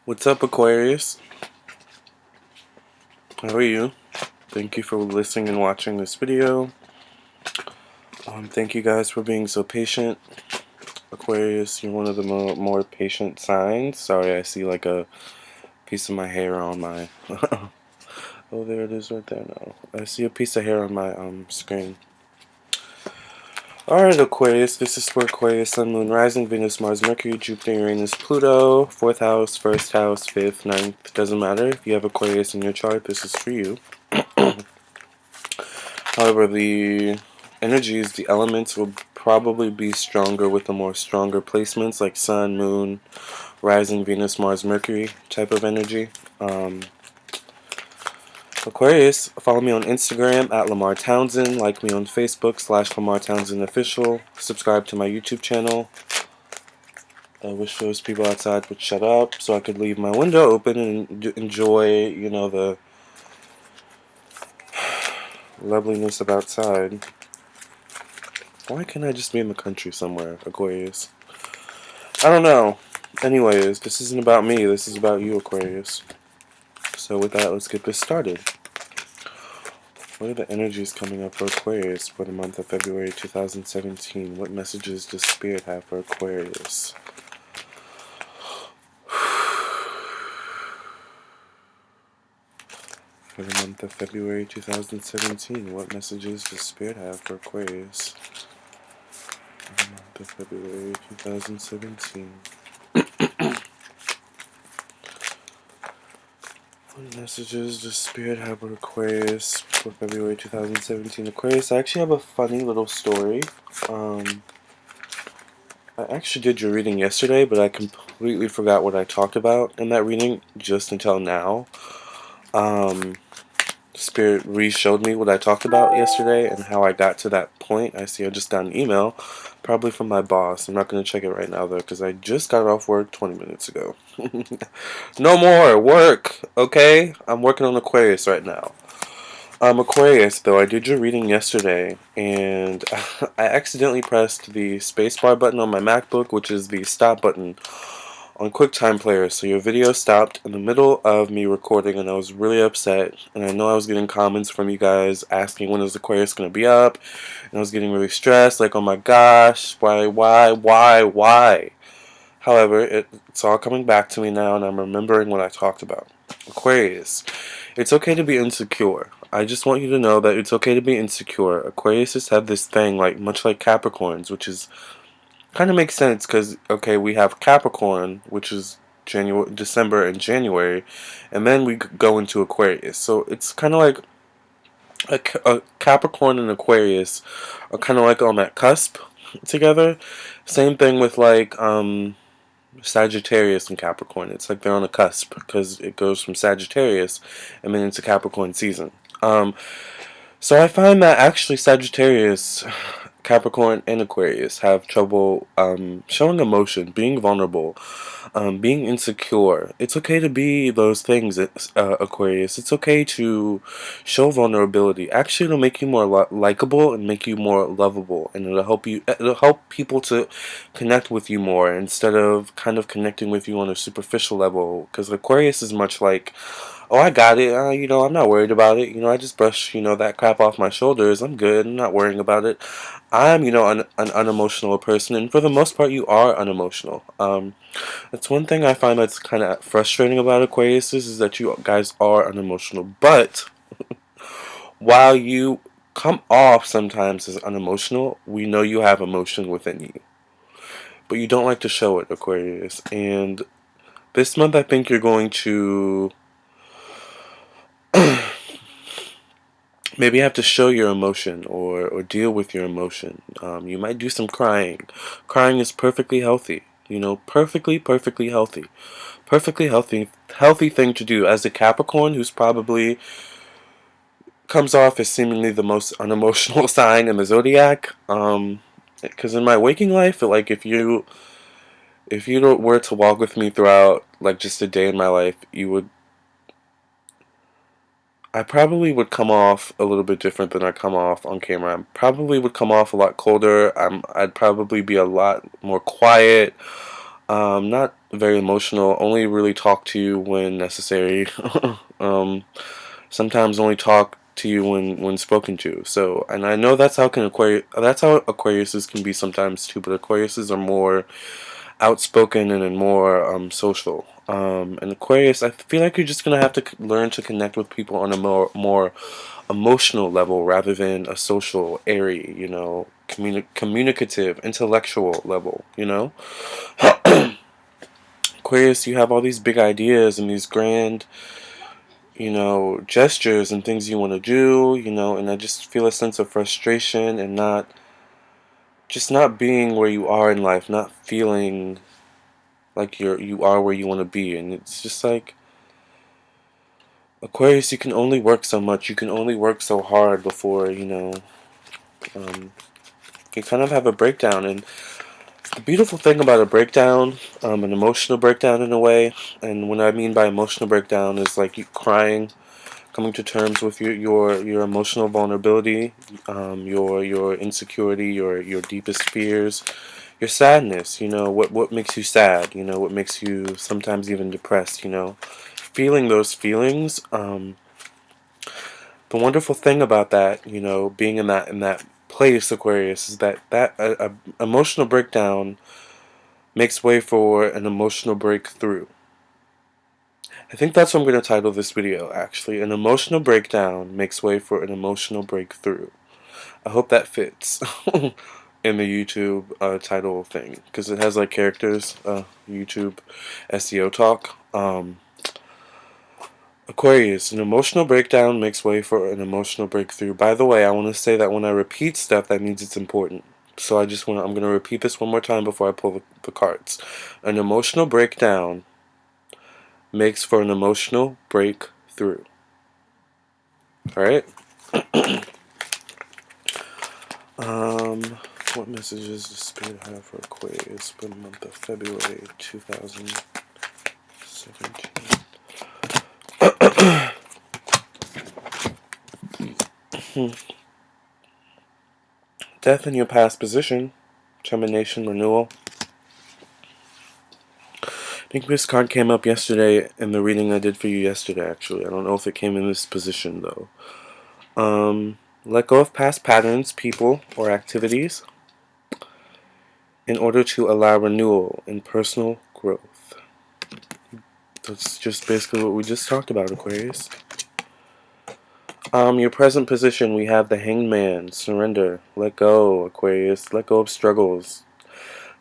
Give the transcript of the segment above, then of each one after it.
What's up, Aquarius? How are you? Thank you for listening and watching this video. Thank you guys for being so patient. Aquarius, you're one of the more patient signs. Sorry, I see like a piece of my hair on my... Oh, there it is right there now. I see a piece of hair on my screen. Alright, Aquarius, this is for Aquarius, Sun, Moon, Rising, Venus, Mars, Mercury, Jupiter, Uranus, Pluto, 4th house, 1st house, 5th, 9th, doesn't matter. If you have Aquarius in your chart, this is for you. However, the energies, the elements will probably be stronger with the more stronger placements like Sun, Moon, Rising, Venus, Mars, Mercury type of energy. Aquarius, follow me on Instagram at Lamar Townsend, like me on Facebook /Lamar Townsend Official, subscribe to my YouTube channel. I wish those people outside would shut up so I could leave my window open and enjoy, you know, the loveliness of outside. Why can't I just be in the country somewhere, Aquarius? I don't know. Anyways, this isn't about me. This is about you, Aquarius. So with that, let's get this started. What are the energies coming up for Aquarius for the month of February 2017? What messages does Spirit have for Aquarius? For the month of February 2017, what messages does Spirit have for Aquarius? For the month of February 2017. What messages does Spirit have for Aquarius for February 2017? Aquarius, I actually have a funny little story. I actually did your reading yesterday, but I completely forgot what I talked about in that reading just until now. Spirit re-showed me what I talked about yesterday and how I got to that point. I see I just got an email, probably from my boss. I'm not going to check it right now, though, because I just got off work 20 minutes ago. No more work, okay? I'm working on Aquarius right now. Aquarius, though, I did your reading yesterday, and I accidentally pressed the spacebar button on my MacBook, which is the stop button on QuickTime Player, so your video stopped in the middle of me recording, and I was really upset, and I know I was getting comments from you guys asking when is Aquarius going to be up, and I was getting really stressed, like, oh my gosh, why? However, it's all coming back to me now, and I'm remembering what I talked about. Aquarius, it's okay to be insecure. I just want you to know that it's okay to be insecure. Aquariuses have this thing, like much like Capricorns, which is kind of makes sense because, okay, we have Capricorn, which is December and January, and then we go into Aquarius. So it's kind of like a Capricorn and Aquarius are kind of like on that cusp together. Same thing with like Sagittarius and Capricorn. It's like they're on a cusp because it goes from Sagittarius and then into Capricorn season. So I find that actually Sagittarius, Capricorn, and Aquarius have trouble showing emotion, being vulnerable, being insecure. It's okay to be those things, Aquarius. It's okay to show vulnerability. Actually, it'll make you more likable and make you more lovable, and It'll help people to connect with you more instead of kind of connecting with you on a superficial level. Because Aquarius is much like, oh, I got it. You know, I'm not worried about it. You know, I just brush, you know, that crap off my shoulders. I'm good. I'm not worrying about it. I'm, you know, an unemotional person, and for the most part, you are unemotional. That's one thing I find that's kind of frustrating about Aquarius is that you guys are unemotional. But while you come off sometimes as unemotional, we know you have emotion within you. But you don't like to show it, Aquarius. And this month, I think you're going to maybe have to show your emotion or deal with your emotion. You might do some crying. Crying is perfectly healthy. You know, perfectly healthy. Perfectly healthy thing to do. As a Capricorn who's probably comes off as seemingly the most unemotional sign in the zodiac. Because in my waking life, like if you were to walk with me throughout like just a day in my life, I probably would come off a little bit different than I come off on camera. I probably would come off a lot colder. I'd probably be a lot more quiet. Not very emotional. Only really talk to you when necessary. um, Sometimes only talk to you when spoken to. So, and I know that's how Aquariuses can be sometimes too. But Aquariuses are more outspoken and more social. And Aquarius, I feel like you're just gonna have to learn to connect with people on a more emotional level rather than a social, airy, communicative, intellectual level. Aquarius, you have all these big ideas and these grand, gestures and things you want to do, and I just feel a sense of frustration and not being where you are in life, not feeling like you are where you want to be, and it's just like Aquarius, you can only work so much, you can only work so hard before um, you kind of have a breakdown. And the beautiful thing about a breakdown, an emotional breakdown in a way, and what I mean by emotional breakdown is like you crying, coming to terms with your emotional vulnerability, your insecurity, your deepest fears, your sadness. What makes you sad. What makes you sometimes even depressed. Feeling those feelings. The wonderful thing about that, being in that place, Aquarius, is that emotional breakdown makes way for an emotional breakthrough. I think that's what I'm going to title this video, actually. An emotional breakdown makes way for an emotional breakthrough. I hope that fits in the YouTube title thing, because it has like characters, YouTube SEO talk. Aquarius, an emotional breakdown makes way for an emotional breakthrough. By the way, I want to say that when I repeat stuff, that means it's important. So I'm going to repeat this one more time before I pull the cards. An emotional breakdown makes for an emotional breakthrough. Alright? Um, what messages does Spirit have for Aquarius for the month of February 2017? Death in your past position. Termination, renewal. I think this card came up yesterday in the reading I did for you yesterday, actually. I don't know if it came in this position, though. Let go of past patterns, people, or activities in order to allow renewal and personal growth. That's just basically what we just talked about, Aquarius. Your present position, we have the Hanged Man, surrender, let go, Aquarius, let go of struggles,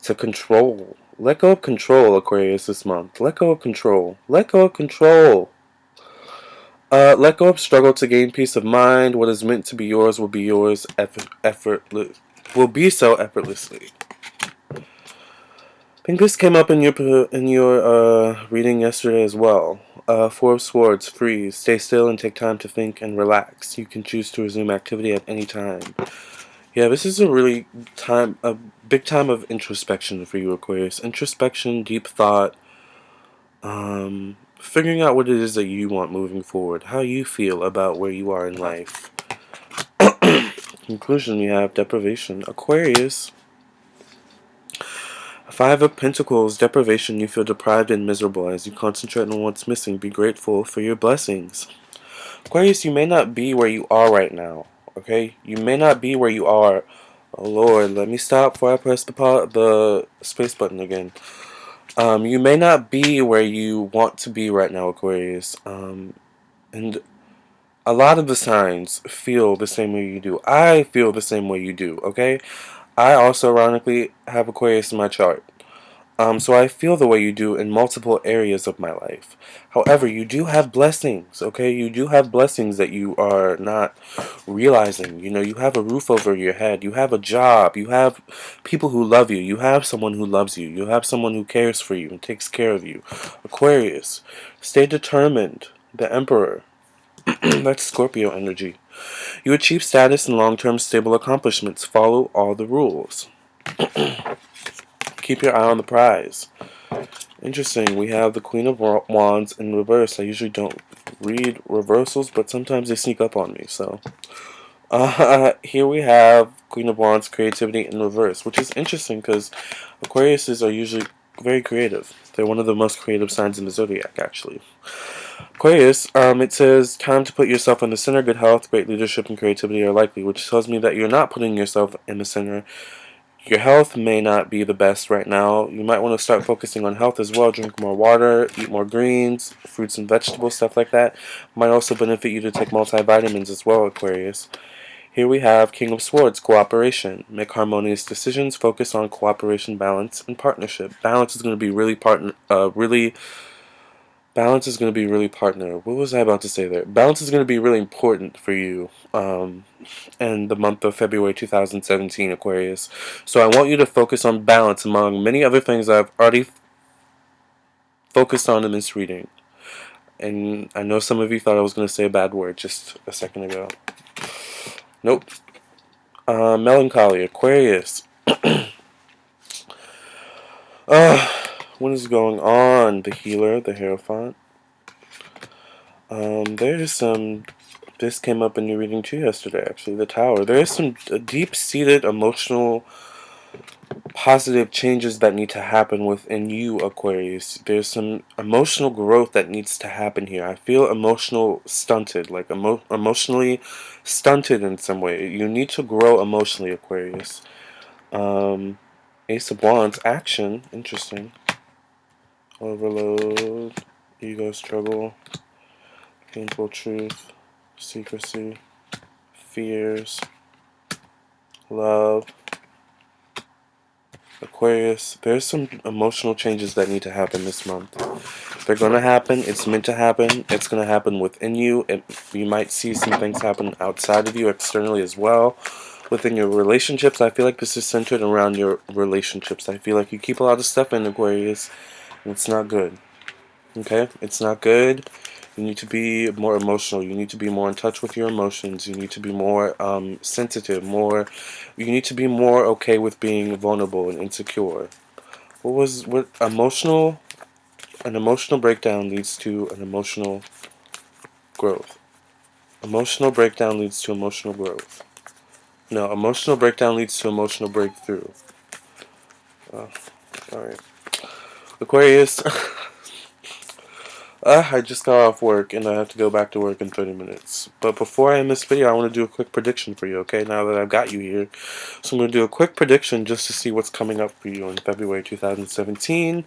to control. Let go of control, Aquarius, this month. Let go of control. Let go of control. Let go of struggle to gain peace of mind. What is meant to be yours will be yours will be so effortlessly. I think this came up in your reading yesterday as well. Four of Swords, freeze, stay still and take time to think and relax. You can choose to resume activity at any time. Yeah, this is a big time of introspection for you, Aquarius. Introspection, deep thought, figuring out what it is that you want moving forward, how you feel about where you are in life. Conclusion, you have deprivation. Aquarius, Five of Pentacles, deprivation. You feel deprived and miserable as you concentrate on what's missing. Be grateful for your blessings. Aquarius, you may not be where you are right now. Okay? You may not be where you are. Oh Lord, let me stop before I press the space button again. You may not be where you want to be right now, Aquarius. And a lot of the signs feel the same way you do. I feel the same way you do, okay? I also, ironically, have Aquarius in my chart. So I feel the way you do in multiple areas of my life. However, you do have blessings, okay? You do have blessings that you are not realizing. You have a roof over your head. You have a job. You have people who love you. You have someone who loves you. You have someone who cares for you and takes care of you. Aquarius, stay determined. The Emperor. That's Scorpio energy. You achieve status and long-term stable accomplishments. Follow all the rules. Keep your eye on the prize. Interesting. We have the Queen of Wands in reverse. I usually don't read reversals, but sometimes they sneak up on me. So, here we have Queen of Wands, creativity in reverse, which is interesting because Aquariuses are usually very creative. They're one of the most creative signs in the zodiac, actually. Aquarius, it says, time to put yourself in the center. Good health, great leadership, and creativity are likely, which tells me that you're not putting yourself in the center. Your health may not be the best right now. You might want to start focusing on health as well. Drink more water, eat more greens, fruits and vegetables, stuff like that. Might also benefit you to take multivitamins as well, Aquarius. Here we have King of Swords, cooperation. Make harmonious decisions, focus on cooperation, balance, and partnership. Balance is going to be balance is going to be really partner. What was I about to say there? Balance is going to be really important for you in the month of February 2017, Aquarius. So I want you to focus on balance among many other things I've already focused on in this reading. And I know some of you thought I was going to say a bad word just a second ago. Nope. Melancholy, Aquarius. What is going on? The healer, the Hierophant. There's some. This came up in your reading too yesterday, actually. The Tower. There is some deep-seated emotional, positive changes that need to happen within you, Aquarius. There's some emotional growth that needs to happen here. I feel emotional stunted, like emotionally stunted in some way. You need to grow emotionally, Aquarius. Ace of Wands, action. Interesting. Overload, ego struggle, painful truth, secrecy, fears, love. Aquarius, there's some emotional changes that need to happen this month. They're going to happen. It's meant to happen. It's going to happen within you. You might see some things happen outside of you, externally as well. Within your relationships, I feel like this is centered around your relationships. I feel like you keep a lot of stuff in, Aquarius, and it's not good. Okay? It's not good. You need to be more emotional. You need to be more in touch with your emotions. You need to be more sensitive. You need to be more okay with being vulnerable and insecure. What emotional? An emotional breakdown leads to an emotional growth. Emotional breakdown leads to emotional growth. No, emotional breakdown leads to emotional breakthrough. Oh, alright. Aquarius. I just got off work and I have to go back to work in 30 minutes. But before I end this video, I want to do a quick prediction for you, okay? Now that I've got you here. So I'm going to do a quick prediction just to see what's coming up for you in February 2017.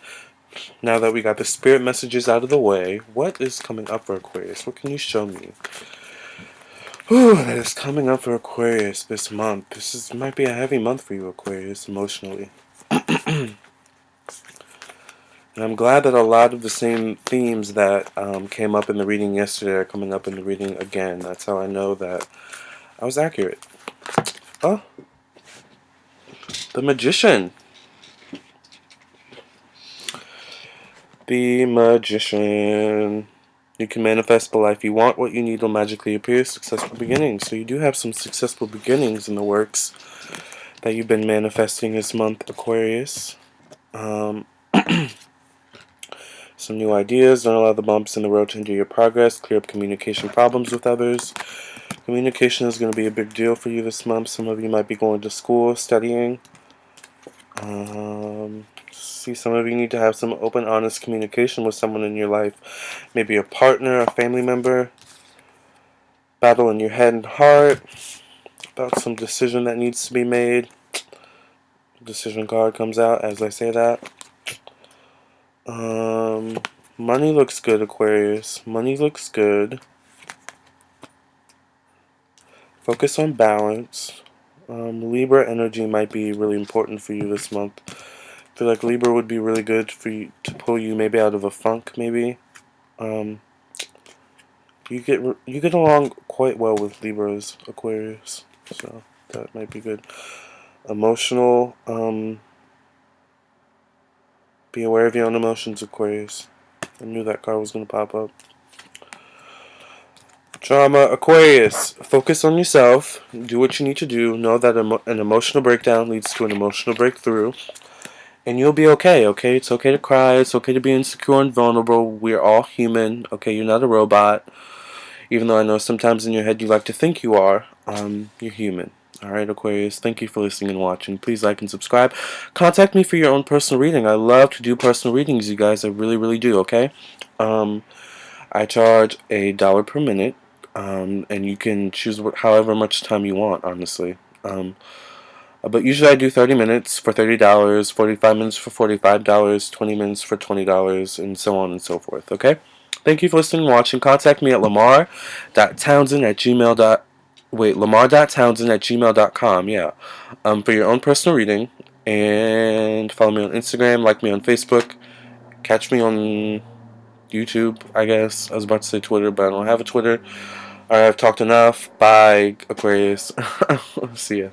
Now that we got the spirit messages out of the way, what is coming up for Aquarius? What can you show me? Whew, that is coming up for Aquarius this month. Might be a heavy month for you, Aquarius, emotionally. And I'm glad that a lot of the same themes that came up in the reading yesterday are coming up in the reading again. That's how I know that I was accurate. Oh, the Magician. The Magician. You can manifest the life you want. What you need will magically appear. Successful beginnings. So you do have some successful beginnings in the works that you've been manifesting this month, Aquarius. Some new ideas. Don't allow the bumps in the road to hinder your progress. Clear up communication problems with others. Communication is going to be a big deal for you this month. Some of you might be going to school, studying. See, some of you need to have some open, honest communication with someone in your life. Maybe a partner, a family member. Battle in your head and heart about some decision that needs to be made. Decision card comes out as I say that. Money looks good, Aquarius. Money looks good. Focus on balance. Libra energy might be really important for you this month. I feel like Libra would be really good for you to pull you maybe out of a funk, maybe. You get along quite well with Libras, Aquarius, so that might be good. Emotional. Be aware of your own emotions, Aquarius. I knew that card was going to pop up. Drama, Aquarius. Focus on yourself. Do what you need to do. Know that an emotional breakdown leads to an emotional breakthrough. And you'll be okay, okay? It's okay to cry. It's okay to be insecure and vulnerable. We're all human, okay? You're not a robot. Even though I know sometimes in your head you like to think you are, you're human. Alright, Aquarius, thank you for listening and watching. Please like and subscribe. Contact me for your own personal reading. I love to do personal readings, you guys. I really, really do, okay? I charge $1 per minute, and you can choose however much time you want, honestly. But usually I do 30 minutes for $30, 45 minutes for $45, 20 minutes for $20, and so on and so forth, okay? Thank you for listening and watching. Contact me at lamar.townsend at gmail. Lamar.townsend at gmail.com, yeah. For your own personal reading. And follow me on Instagram, like me on Facebook, catch me on YouTube, I guess. I was about to say Twitter, but I don't have a Twitter. Alright, I've talked enough. Bye, Aquarius. See ya.